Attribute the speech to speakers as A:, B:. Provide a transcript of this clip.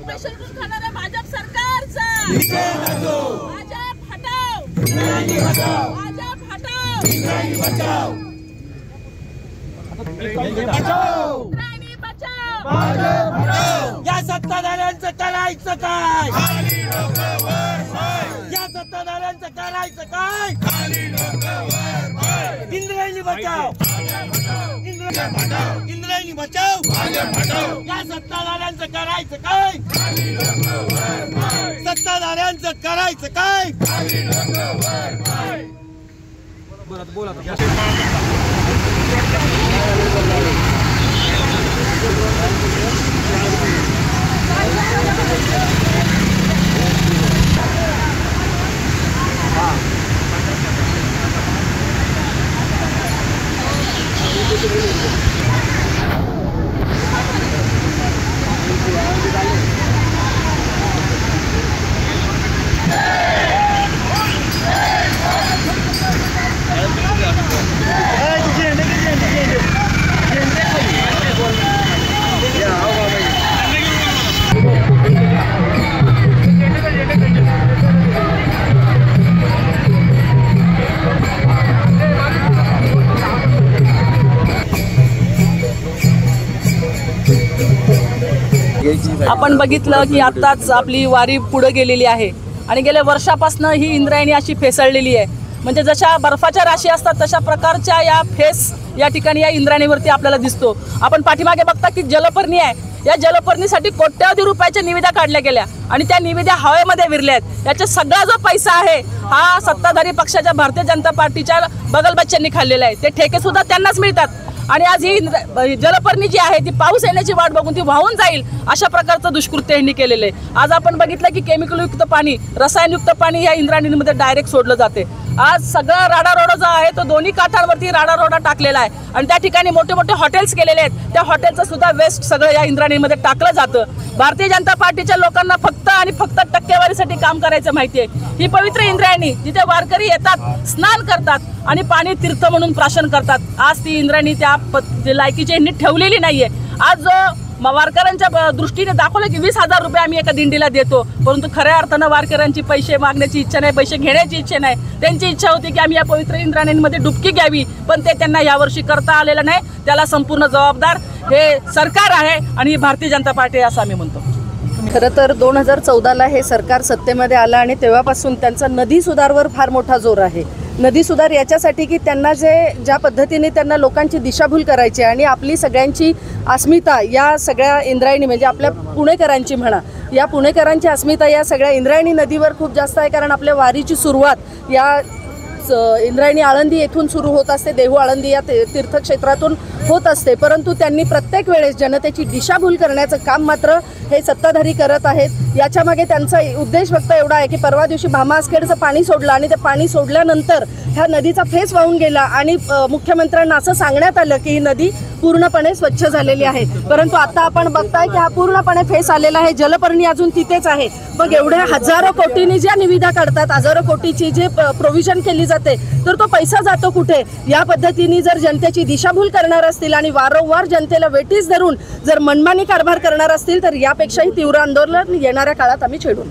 A: Special करून खाणाऱ्या भाजप सरकारचा भाजप हटाव, भाजप हटाव, इंद्रायणी बचाव,
B: या सत्ताधाऱ्यांचं करायचं काय? या सत्ताधाऱ्यांचं करायचं काय? इंद्रायणी बचाव, इंद्रायणी बचाव, या सत्ताधाऱ्यांचं करायचं काय? सत्ताधाऱ्यांचं करायचं काय? बोला
A: आपण बघितलं की आताच आपली वारी पुढे गेलेली आहे आणि गेल्या वर्षापासून ही इंद्रायणी अशी फेसळलेली आहे। म्हणजे जशा बर्फाच्या राशी असतात तशा प्रकारच्या या फेस या ठिकाणी या इंद्रायणीवरती आपल्याला दिसतो। आपण पाठीमागे बघता की जलपर्णी आहे, या जलपर्णीसाठी कोट्यावधी रुपयाच्या निविदा काढल्या गेल्या आणि त्या निविदा हवेमध्ये विरल्या आहेत। याचा सगळा जो पैसा आहे हा सत्ताधारी पक्षाच्या भारतीय जनता पार्टीच्या बगलबच्च्यांनी खाल्लेला आहे। ते ठेके सुद्धा त्यांनाच मिळतात आणि आज ही जलपर्णी जी आहे ती पाऊस येण्याची वाट बघून ती वाहून जाईल अशा प्रकारचं दुष्कृत्य यांनी केलेलं आहे। आज आपण बघितलं की केमिकलयुक्त पाणी, रसायनयुक्त पाणी या इंद्रायणीमध्ये डायरेक्ट सोडलं जाते। आज सगळा राडारोडा जो आहे तो दोन्ही काठांवरती राडारोडा टाकलेला आहे आणि त्या ठिकाणी मोठे मोठे हॉटेल्स केलेले आहेत, त्या हॉटेलचं सुद्धा वेस्ट सगळं या इंद्रायणीमध्ये टाकलं जातं। भारतीय जनता पार्टीच्या लोकांना फक्त आणि फक्त टक्केवारीसाठी काम करायचं माहिती आहे। ही पवित्र इंद्रायणी जिथे वारकरी येतात, स्नान करतात आणि पाणी तीर्थ म्हणून प्राशन करतात, आज ती इंद्रायणी त्या लायकीची यांनी ठेवलेली नाहीये। आज जो वारकऱ्यांच्या दृष्टीने दाखवलं की 20,000 रुपये आम्ही एका दिंडीला देतो, परंतु खऱ्या अर्थानं वारकऱ्यांची पैसे मागण्याची इच्छा नाही, पैसे घेण्याची इच्छा नाही। त्यांची इच्छा होती की आम्ही या पवित्र इंद्रायणीमध्ये डुबकी घ्यावी, पण ते त्यांना यावर्षी करता आलेलं नाही। त्याला संपूर्ण जबाबदार हे सरकार आहे आणि भारतीय जनता पार्टी असं आम्ही म्हणतो।
C: खरं तर 2014ला हे सरकार सत्तेमध्ये आलं आणि तेव्हापासून त्यांचा नदी सुधारवर फार मोठा जोर आहे। नदी सुधार याच्यासाठी की त्यांना ज्या पद्धतीने त्यांना लोकांची दिशाभूल करायची आणि आपली सगळ्यांची अस्मिता या सगळ्या इंद्रायणी म्हणजे आपल्या पुणेकरांची म्हणा, या पुणेकरांची अस्मिता या सगळ्या इंद्रायणी नदीवर खूप जास्त आहे। कारण आपल्या वारीची सुरुवात या इंद्रायणी आळंदी येथून सुरू होत असते, देहू आळंदी या तीर्थक्षेत्रातून होत असते, परंतु त्यांनी प्रत्येक वेळेस जनतेची दिशाभूल करण्याचं काम मात्र हे सत्ताधारी करत आहेत। याच्या मागे त्यांचा उद्देश फक्त एवढा आहे की परवा दिवशी भामासखेडचं पाणी सोडलं आणि ते पाणी सोडल्यानंतर ह्या नदीचा फेस वाहून गेला आणि मुख्यमंत्र्यांना असं सांगण्यात आलं की ही नदी पूर्णपणे स्वच्छ झालेली आहे, परंतु आता आपण बघताय की हा पूर्णपणे फेस आलेला आहे, जलपर्णी अजून तिथेच आहे। मग एवढ्या हजारो कोटींनी ज्या निविदा काढतात, हजारो कोटीची जे प्रोव्हिजन केली जाते, तर तो पैसा जातो कुठे? या पद्धतीने जर जनतेची दिशाभूल करणार असतील आणि वारंवार जनतेला वेठीस धरून जर मनमानी कारभार करणार असतील तर यापेक्षाही तीव्र आंदोलन येणाऱ्या काळात आम्ही छेडू।